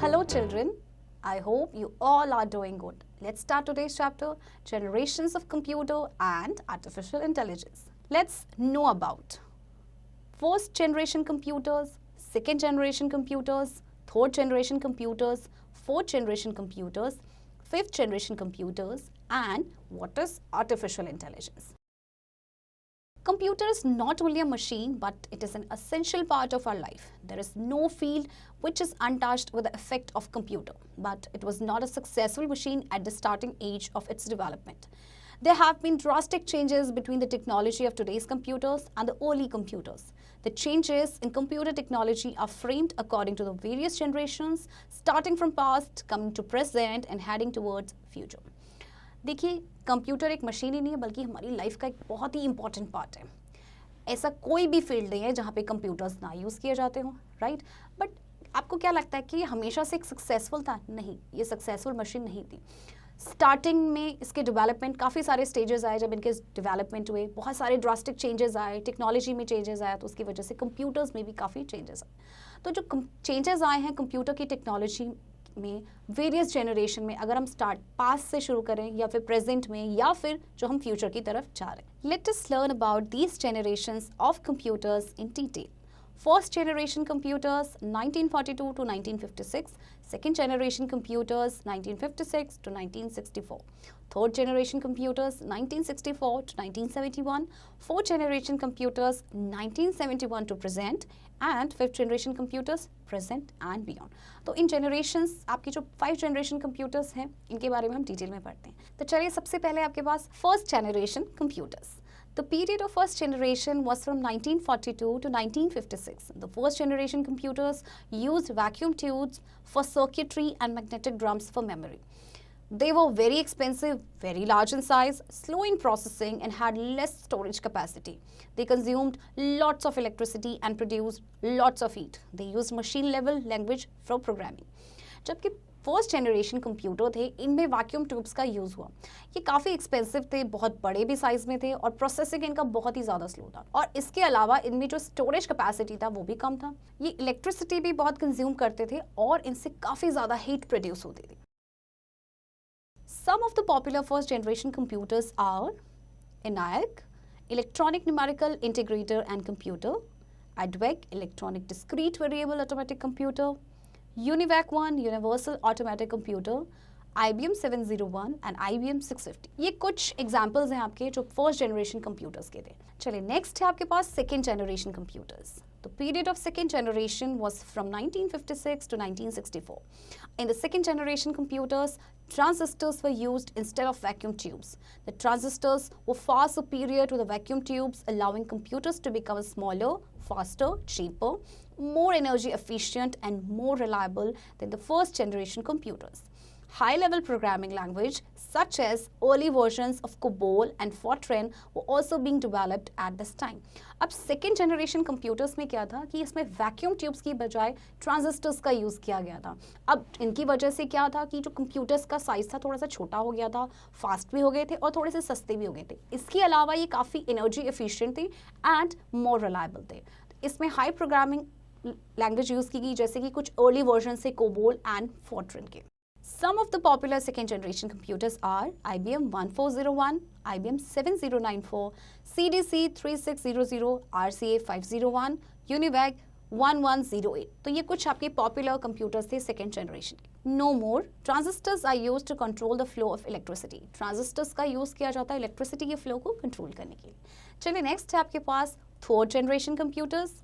Hello children, I hope you all are doing good. Let's start today's chapter, Generations of Computer and Artificial Intelligence. Let's know about first generation computers, second generation computers, third generation computers, fourth generation computers, fifth generation computers, and what is artificial intelligence. Computer is not only a machine, but it is an essential part of our life. There is no field which is untouched with the effect of computer, but it was not a successful machine at the starting age of its development. There have been drastic changes between the technology of today's computers and the early computers. The changes in computer technology are framed according to the various generations, starting from past, coming to present and heading towards future. देखिए, computer एक machine ही नहीं है बल्कि हमारी life का एक बहुत ही important part है. ऐसा कोई भी फील्ड नहीं है जहाँ पे कंप्यूटर्स ना यूज़ किए जाते हों, राइट? बट आपको क्या लगता है कि ये हमेशा से एक सक्सेसफुल था? नहीं, ये सक्सेसफुल मशीन नहीं थी. स्टार्टिंग में इसके डेवलपमेंट काफ़ी सारे स्टेजेस आए. जब इनके डेवलपमेंट हुए बहुत सारे ड्रास्टिक चेंजेस आए, टेक्नोलॉजी में चेंजेस आया, तो उसकी वजह से कंप्यूटर्स में भी काफ़ी चेंजेस आए. तो जो चेंजेस आए हैं कंप्यूटर की टेक्नोलॉजी में वेरियस जनरेशन में, अगर हम स्टार्ट पास्ट से शुरू करें या फिर प्रेजेंट में या फिर जो हम फ्यूचर की तरफ जा रहे हैं. Let us learn about these generations of computers in detail. First generation computers 1942 to 1956, second generation computers 1956 to 1964, third generation computers 1964 to 1971, fourth generation computers 1971 to present, and fifth generation computers present and beyond. तो इन generations आपकी जो 5 generation computers हैं इनके बारे में हम detail में पढ़ते हैं. तो चलिए सबसे पहले आपके पास first generation computers. The period of first generation was from 1942 to 1956. The first generation computers used vacuum tubes for circuitry and magnetic drums for memory. They were very expensive, very large in size, slow in processing, and had less storage capacity. They consumed lots of electricity and produced lots of heat. They used machine-level language for programming. जबकि first generation computer थे, इनमें vacuum tubes का use हुआ. ये काफ़ी expensive थे, बहुत बड़े भी साइज़ में थे और प्रोसेसिंग इनका बहुत ही ज़्यादा स्लो था. और इसके अलावा इनमें जो स्टोरेज कैपेसिटी था वो भी कम था. ये इलेक्ट्रिसिटी भी बहुत कंज्यूम करते थे और इनसे काफ़ी ज़्यादा हीट प्रोड्यूस होती थी. Some of the popular first generation computers are ENIAC, Electronic Numerical Integrator and Computer, ADVEC, Electronic Discrete Variable Automatic Computer, UNIVAC 1 Universal Automatic Computer, IBM 701 and IBM 650. ये कुछ एग्जाम्पल्स हैं आपके जो फर्स्ट जनरेशन कंप्यूटर्स के थे. चलिए next है आपके पास second generation computers. The period of second generation was from 1956 to 1964. In the second generation computers, transistors were used instead of vacuum tubes. The transistors were far superior to the vacuum tubes, allowing computers to become smaller, faster, cheaper, more energy efficient, and more reliable than the first generation computers. High-level programming language such as early versions of COBOL and Fortran were also being developed at this time. अब second generation computers में क्या था कि इसमें vacuum tubes की बजाय transistors का use किया गया था. अब इनकी वजह से क्या था कि जो कंप्यूटर्स का साइज़ था थोड़ा सा छोटा हो गया था, फास्ट भी हो गए थे और थोड़े से सस्ते भी हो गए थे. इसके अलावा ये काफ़ी एनर्जी एफिशिएंट थे एंड मोर रिलायबल थे. इसमें हाई प्रोग्रामिंग लैंग्वेज यूज़ की गई जैसे कि कुछ अर्ली वर्जन से कोबोल एंड फॉर्ट्रन के. Some of the popular second generation computers are IBM 1401, IBM 7094, CDC 3600, RCA 501, UNIVAC 1108. तो ये कुछ आपके पॉपुलर कंप्यूटर्स थे सेकेंड जनरेशन के. No more. Transistors are used to control the flow of electricity. Transistors का use किया जाता है इलेक्ट्रिसिटी के फ्लो को कंट्रोल करने के लिए. चलिए नेक्स्ट है आपके पास third generation computers.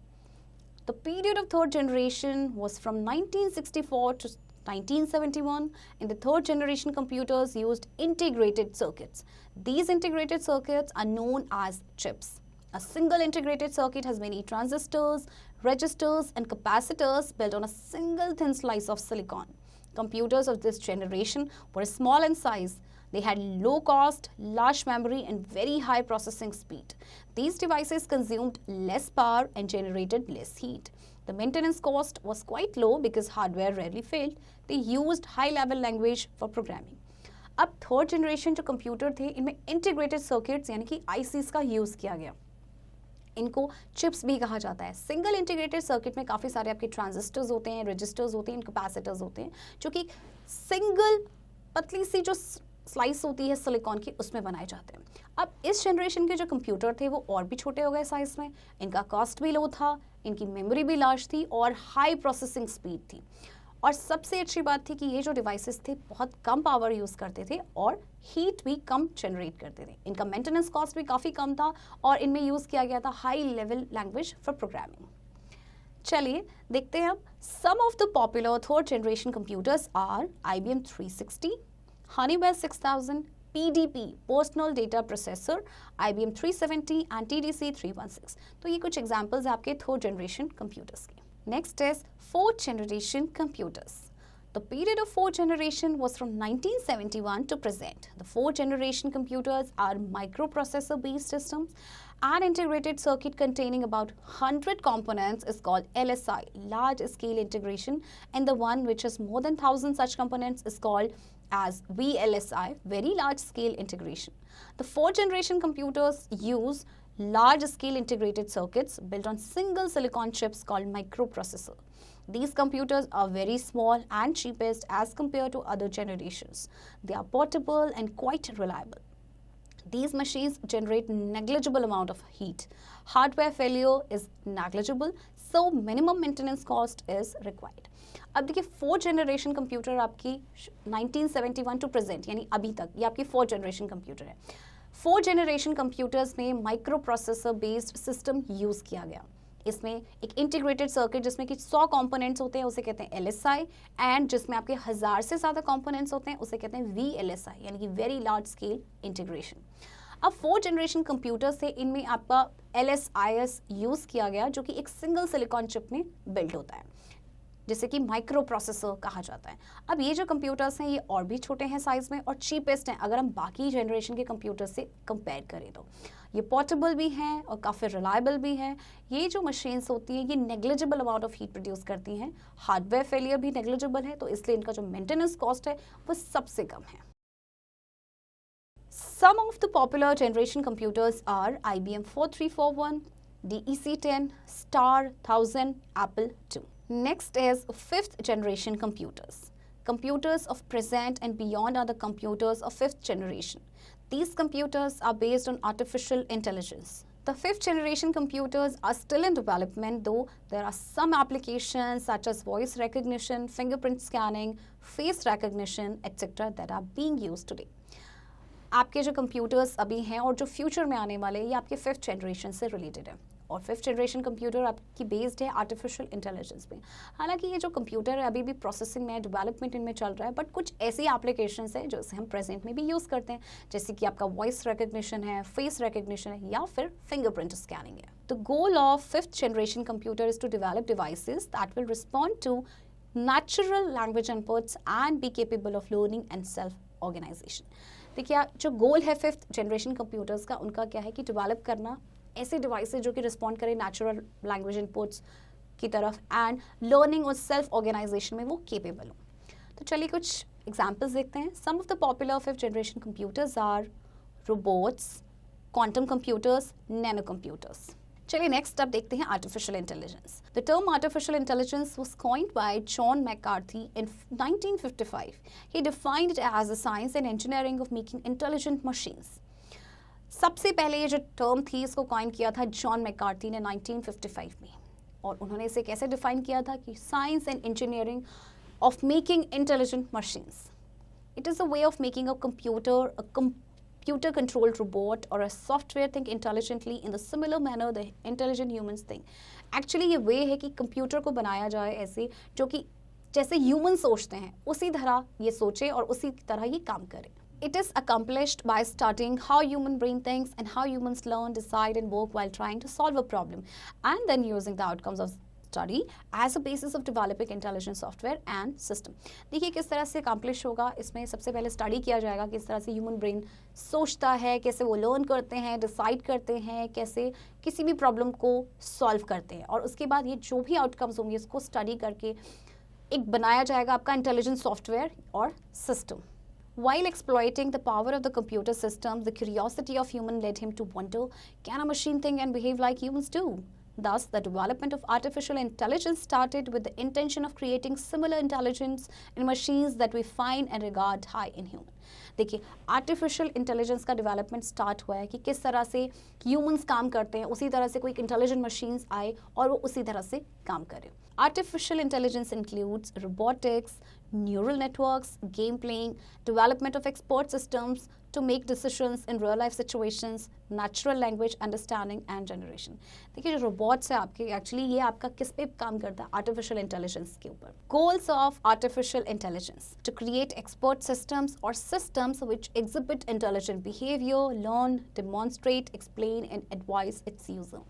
The period of third generation was from 1964 to 1971. In the third generation computers used integrated circuits. These integrated circuits are known as chips. A single integrated circuit has many transistors, registers and capacitors built on a single thin slice of silicon. Computers of this generation were small in size. They had low cost, large memory and very high processing speed. These devices consumed less power and generated less heat. The maintenance cost was quite low because hardware rarely failed. They used high-level language for programming. अब third generation जो computer थे इनमें integrated circuits यानी कि ICs का use किया गया. इनको चिप्स भी कहा जाता है। सिंगल इंटीग्रेटेड सर्किट में काफ़ी सारे आपके ट्रांजिस्टर्स होते हैं, रजिस्टर्स होते हैं, कैपेसिटर्स होते हैं, जो कि सिंगल पतली सी जो स्लाइस होती है सिलिकॉन की, उसमें बनाए जाते हैं। अब इस जनरेशन के जो कंप्यूटर थे वो और भी छोटे हो गए साइज में, इनका कॉस्ट भी लो था, इनकी मेमोरी भी लार्ज थी और हाई प्रोसेसिंग स्पीड थी। और सबसे अच्छी बात थी कि ये जो डिवाइसेस थे बहुत कम पावर यूज़ करते थे और हीट भी कम जनरेट करते थे। इनका मेंटेनेंस कॉस्ट भी काफ़ी कम था और इनमें यूज़ किया गया था high level language for programming. चलिए देखते हैं अब some of the popular third generation computers are IBM 360, Honeywell 6000, PDP personal data processor, IBM 370 and TDC 316। तो ये कुछ एग्जांपल्स हैं आपके थर्ड जनरेशन कंप्यूटर्स के। Next is fourth generation computers. The period of fourth generation was from 1971 to present. The fourth generation computers are microprocessor based systems. An integrated circuit containing about 100 components is called LSI, large scale integration, and the one which has more than 1000 such components is called as VLSI, very large scale integration. The fourth generation computers use large-scale integrated circuits built on single silicon chips called microprocessor. These computers are very small and cheapest as compared to other generations. They are portable and quite reliable. These machines generate negligible amount of heat. Hardware failure is negligible, so minimum maintenance cost is required. अब देखिए fourth generation computer आपकी 1971 to present यानी अभी तक ये आपकी fourth generation computer है। Fourth generation computers में micro processor based system use किया गया। इसमें एक इंटीग्रेटेड सर्किट जिसमें कि 100 कंपोनेंट्स होते हैं उसे कहते हैं LSI, एंड जिसमें आपके 1000 से ज़्यादा कंपोनेंट्स होते हैं उसे कहते हैं VLSI यानी कि वेरी लार्ज स्केल इंटीग्रेशन। अब फोर्थ जनरेशन कंप्यूटर से इनमें आपका LSIS यूज़ किया गया जो कि एक सिंगल सिलिकॉन चिप में बिल्ड होता है जिसे कि माइक्रो प्रोसेसर कहा जाता है। अब ये जो कंप्यूटर्स हैं ये और भी छोटे हैं साइज में और चीपेस्ट हैं अगर हम बाकी जनरेशन के कंप्यूटर से कंपेयर करें तो। ये पोर्टेबल भी हैं और काफ़ी रिलायबल भी हैं। ये जो मशीन्स होती हैं ये negligible amount of heat produce करती हैं, हार्डवेयर फेलियर भी नेग्लिजिबल है, तो इसलिए इनका जो मेंटेनेंस कॉस्ट है वो सबसे कम है। Some of the popular generation computers are IBM 4341, DEC10, Star 1000, Apple II. Next is fifth generation computers. Computers of present and beyond are the computers of fifth generation. These computers are based on artificial intelligence. The fifth generation computers are still in development, though there are some applications such as voice recognition, fingerprint scanning, face recognition, etc. that are being used today. आपके जो computers अभी हैं और जो future में आने वाले ये आपके फिफ्थ जनरेशन से रिलेटेड है और फिफ्थ जनरेशन कंप्यूटर आपकी बेस्ड है आर्टिफिशियल इंटेलिजेंस पे। हालांकि ये जो कंप्यूटर है अभी भी प्रोसेसिंग में, डेवलपमेंट इनमें चल रहा है, बट कुछ ऐसी एप्लीकेशंस हैं जो हम प्रेजेंट में भी यूज़ करते हैं, जैसे कि आपका वॉइस रिकग्निशन है, फेस रिकग्निशन है या फिर फिंगरप्रिंट स्कैनिंग है। The goal of fifth generation computer is to develop devices that will respond to natural language inputs and be capable of learning and self organization. देखिए जो गोल है fifth generation computers का उनका क्या है कि डेवलप करना ऐसे डिवाइसेस जो कि रिस्पॉन्ड करें नेचुरल लैंग्वेज इनपुट्स की तरफ एंड लर्निंग और सेल्फ ऑर्गेनाइजेशन में वो केपेबल हो। तो चलिए कुछ एग्जांपल्स देखते हैं। Some of the popular fifth generation computers are robots, quantum computers, nano computers. चलिए नेक्स्ट अब देखते हैं artificial intelligence. The term artificial intelligence was coined by John McCarthy in 1955. He defined it as the science and engineering of making intelligent machines. सबसे पहले ये जो term थी इसको कॉइन किया था जॉन मैकार्थी ने 1955 में और उन्होंने इसे कैसे डिफाइन किया था कि science and engineering of making intelligent machines. It is a way of making a computer-controlled robot or a software think intelligently in the similar manner the intelligent humans think. Actually ये वे है कि computer को बनाया जाए ऐसे जो कि जैसे ह्यूमन सोचते हैं उसी तरह ये सोचे और उसी तरह ये काम करे. It is accomplished by studying how human brain thinks and how humans learn, decide and work while trying to solve a problem and then using the outcomes of study as a basis of developing intelligent software and system. देखिए किस तरह से accomplish होगा, इसमें सबसे पहले study किया जाएगा किस तरह से ह्यूमन ब्रेन सोचता है, कैसे वो लर्न करते हैं, डिसाइड करते हैं, कैसे किसी भी प्रॉब्लम को सॉल्व करते हैं और उसके बाद ये जो भी आउटकम्स होंगे इसको स्टडी करके एक बनाया जाएगा आपका इंटेलिजेंट सॉफ्टवेयर और system. While exploiting the power of the computer system, the curiosity of human led him to wonder, can a machine think and behave like humans do? Thus, the development of artificial intelligence started with the intention of creating similar intelligence in machines that we find and regard high in human. देखिए, artificial intelligence का development start हुआ है कि किस तरह से humans काम करते हैं, उसी तरह से कोई इंटेलिजेंट मशीन्स आए और वो उसी तरह से काम करें. Artificial intelligence includes robotics, neural networks, game playing, development of expert systems to make decisions in real life situations, natural language understanding and generation. देखिए जो robots है आपके एक्चुअली ये आपका किस पे काम करता है artificial intelligence के ऊपर. Goals of artificial intelligence: to create expert systems or systems which exhibit intelligent behavior, learn, demonstrate, explain and advise its user.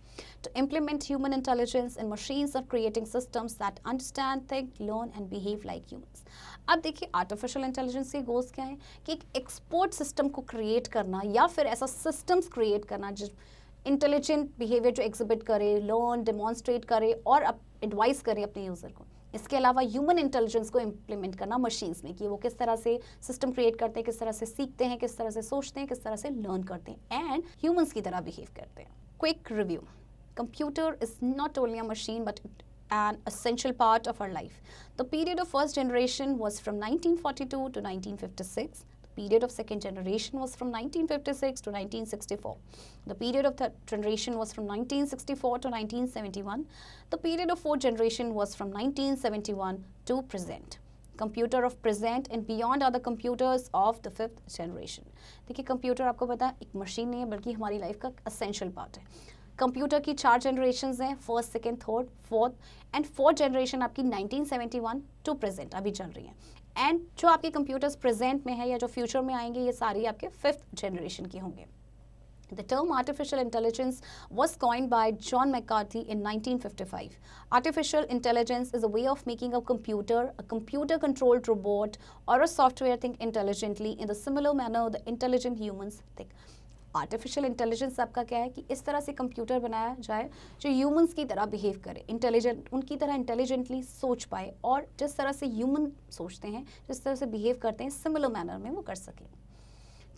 To implement human intelligence in machines or creating systems that understand, think, learn and behave like humans. अब देखिए artificial intelligence के goals क्या है कि एक expert system को create करना या फिर ऐसा सिस्टम्स क्रिएट करना जो इंटेलिजेंट बिहेवियर जो एग्जिबिट करे, लर्न, डेमोन्स्ट्रेट करे और एडवाइस करे अपने यूजर को. इसके अलावा ह्यूमन इंटेलिजेंस को इम्प्लीमेंट करना मशीन्स में कि वो किस तरह से सिस्टम क्रिएट करते हैं, किस तरह से सीखते हैं, किस तरह से सोचते हैं, किस तरह से लर्न करते हैं एंड ह्यूमंस की तरह बिहेव करते हैं. Quick review. Computer is not only a machine but an essential part of our life. The period of first generation was from 1942 to 1956. The period of second generation was from 1956 to 1964. The period of third generation was from 1964 to 1971. The period of fourth generation was from 1971 to present. Computer of present and beyond are the computers of the fifth generation. देखिए computer आपको पता है एक machine नहीं है बल्कि हमारी life का असेंशियल पार्ट है. कंप्यूटर की 4 जनरेशन्स हैं, first, second, third, fourth and fourth generation आपकी 1971 टू प्रेजेंट अभी चल रही है. एंड जो आपके कंप्यूटर्स प्रेजेंट में है या जो फ्यूचर में आएंगे ये सारी आपके फिफ्थ जनरेशन के होंगे. The term artificial intelligence was coined by John McCarthy in 1955. Artificial intelligence is a way of making a computer-controlled robot or a software think intelligently in the similar manner the intelligent humans think. Artificial intelligence आपका क्या है कि इस तरह से computer बनाया जाए जो ह्यूमंस की तरह बिहेव करे, इंटेलिजेंट उनकी तरह इंटेलिजेंटली सोच पाए और जिस तरह से ह्यूमन सोचते हैं, जिस तरह से बिहेव करते हैं, सिमिलर मैनर में वो कर सकें.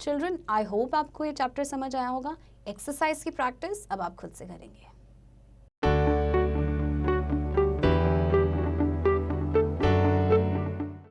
चिल्ड्रन, आई होप आपको ये चैप्टर समझ आया होगा. एक्सरसाइज की प्रैक्टिस अब आप खुद से करेंगे.